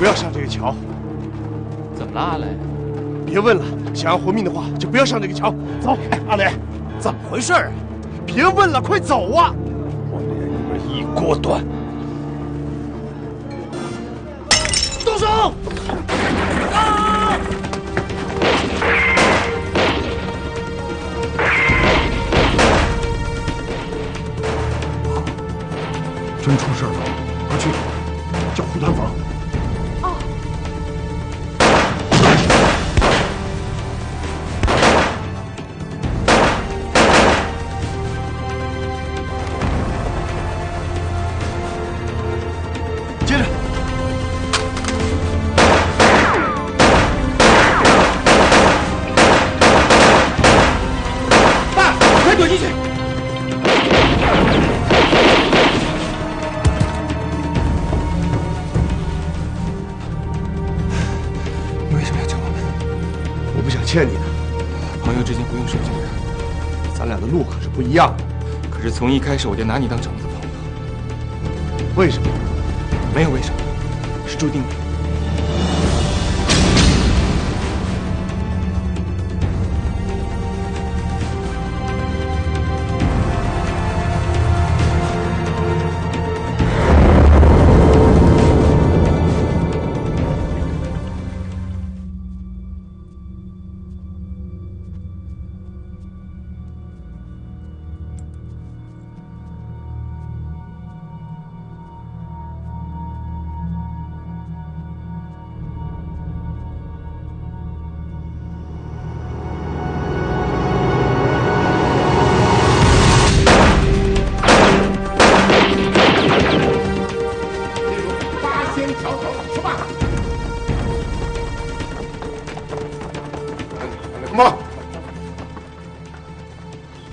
要上这个桥。怎么了，阿磊？别问了，想要活命的话，就不要上这个桥。走，阿磊，怎么回事啊？别问了，快走啊！我连你们一锅端。动手！啊！真出事了，快去叫护团房。接着。爸，快躲进去！你为什么要救我们？我不想欠你的，朋友之间不用说这个。咱俩的路可是不一样的。可是从一开始我就拿你当成我的朋友，为什么？没有为什么，是注定的。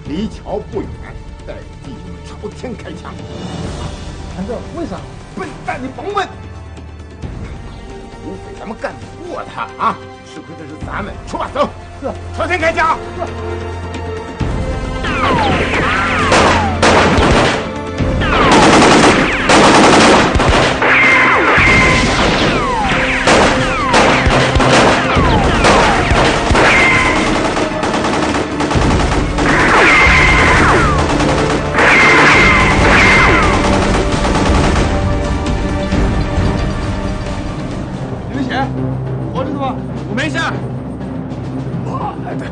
离桥不远，带着弟兄们朝天开枪。团长，为啥？笨蛋，你甭问。土匪咱们干不过他啊！吃亏的是咱们。出吧，走。是。朝天开枪。是。活着的吗？我没事。妈的！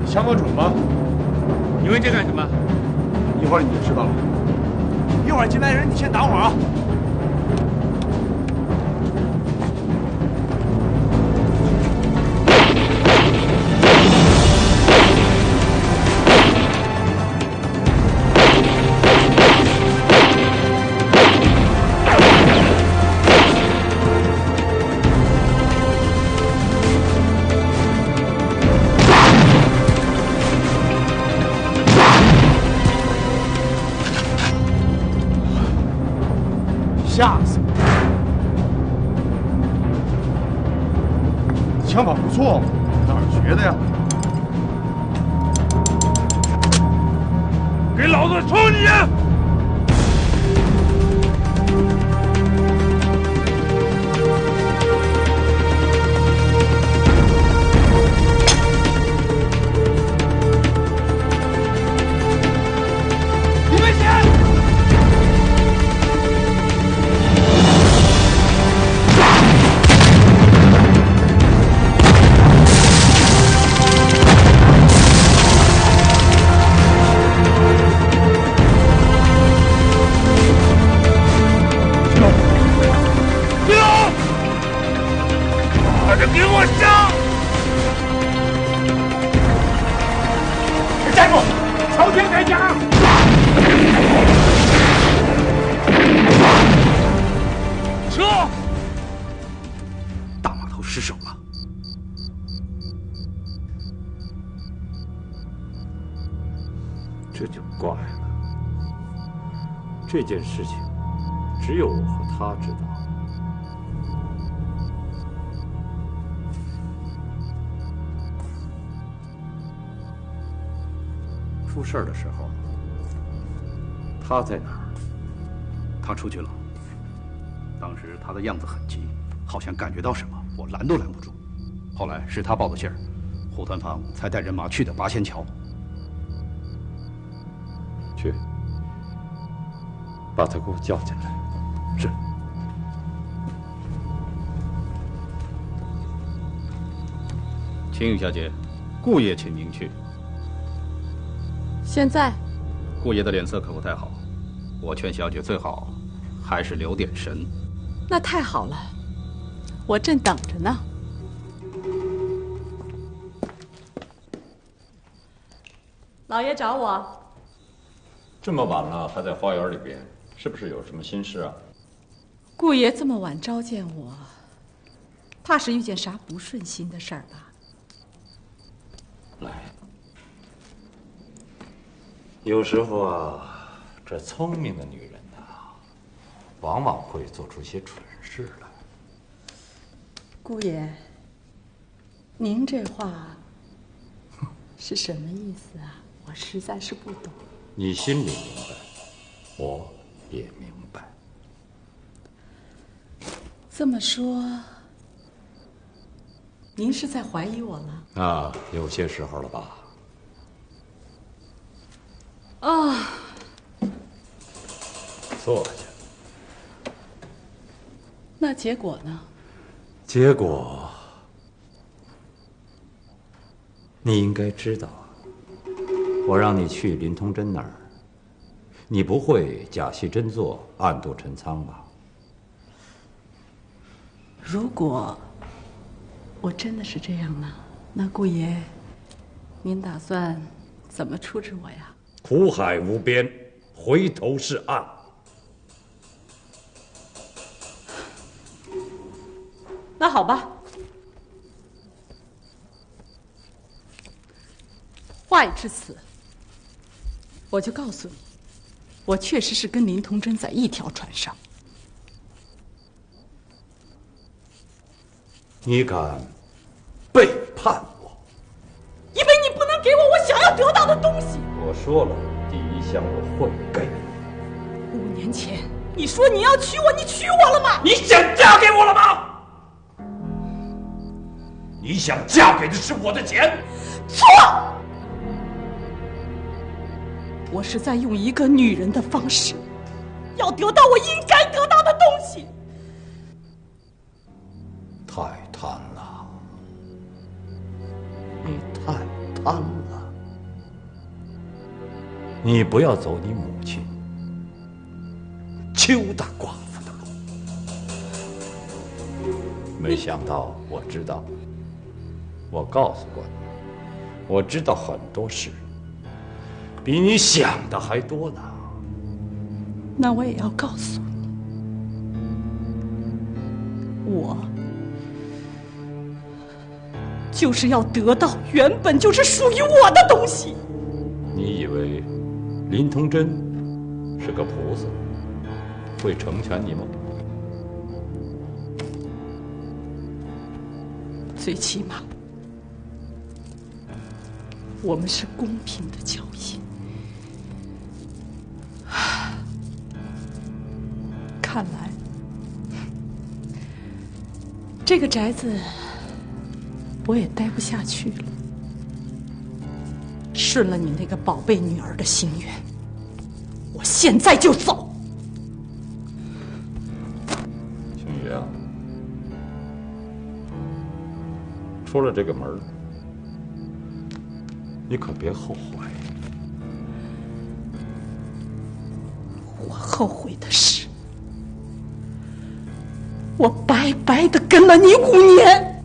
枪法准吗？你问这干什么？一会儿你就知道了。一会儿进来人，你先等会儿啊。吓死我！枪法不错嘛，哪儿学的呀？给老子冲进去！你们先！给我上！站住！朝天开枪！撤！大码头失手了。这就怪了。这件事情只有我和他知道。出事的时候，他在哪儿？他出去了。当时他的样子很急，好像感觉到什么，我拦都拦不住。后来是他报的信儿，胡团芳才带人马去的八仙桥。去，把他给我叫进来。是。青玉小姐，顾爷请您去。现在？顾爷的脸色可不太好，我劝小姐最好还是留点神。那太好了，我正等着呢。老爷找我。这么晚了还在花园里边，是不是有什么心事啊？顾爷这么晚召见我，怕是遇见啥不顺心的事儿吧？来，有时候啊，这聪明的女人呐，往往会做出些蠢事来。顾爷，您这话是什么意思啊？我实在是不懂。你心里明白，我也明白。这么说，您是在怀疑我了？啊，有些时候了吧？啊，坐下。那结果呢？结果，你应该知道。我让你去林通真那儿，你不会假戏真做、暗度陈仓吧？如果我真的是这样呢？那顾爷，您打算怎么处置我呀？苦海无边，回头是岸。那好吧，话已至此，我就告诉你，我确实是跟林童真在一条船上。你敢背叛我？因为你不能给我想要得到的东西。我说了，第一项我会给你。5年前你说你要娶我，你娶我了吗？你想嫁给我了吗？你想嫁给的是我的钱？错！我是在用一个女人的方式，要得到我应该得到的东西。太贪了，你太贪了。你不要走你母亲邱大寡妇的路。没想到，我知道，我告诉过你，我知道很多事，比你想的还多呢。那我也要告诉你，我就是要得到原本就是属于我的东西。你以为林童真是个菩萨，会成全你吗？最起码，我们是公平的交易。看来，这个宅子我也待不下去了。顺了你那个宝贝女儿的心愿，我现在就走。青雨啊，出了这个门，你可别后悔。我后悔的是，我白白的跟了你5年。